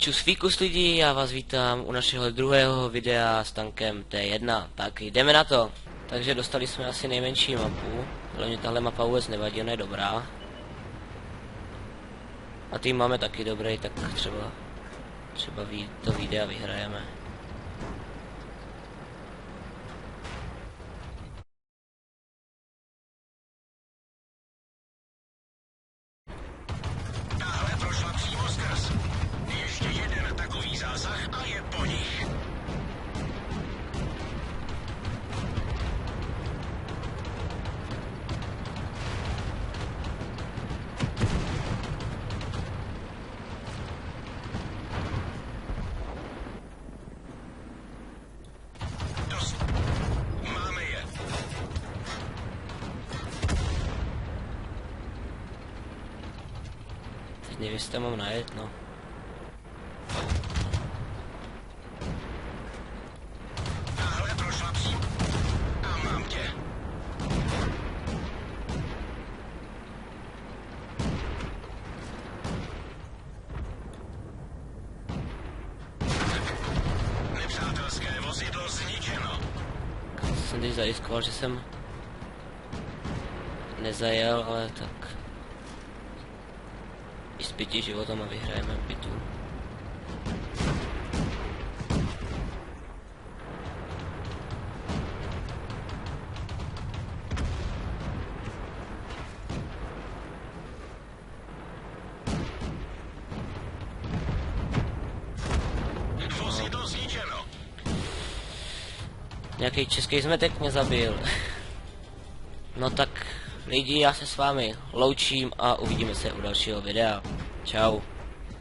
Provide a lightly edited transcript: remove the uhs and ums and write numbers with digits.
Čus fíkus lidi, já vás vítám u našeho druhého videa s tankem T1, tak jdeme na to. Takže dostali jsme asi nejmenší mapu, hlavně tahle mapa vůbec nevadí, ona je dobrá. A tým máme taky dobrý, tak třeba to videa vyhrajeme. Tahle prošla přímo skrz. Ještě jeden takový zásah a je po nich. Dost. Máme je. Teď nevím, jestli tam mám najet, no. Tahle prošla přímo. A mám tě. Nepřátelské vozidlo zničeno. Jsem teď zariskoval, že jsem nezajel, ale tak i s 5 životama vyhrajeme bitu. Vozidlo zničeno. Nějaký český zmetek mě zabil. No tak lidi, já se s vámi loučím a uvidíme se u dalšího videa. Čau.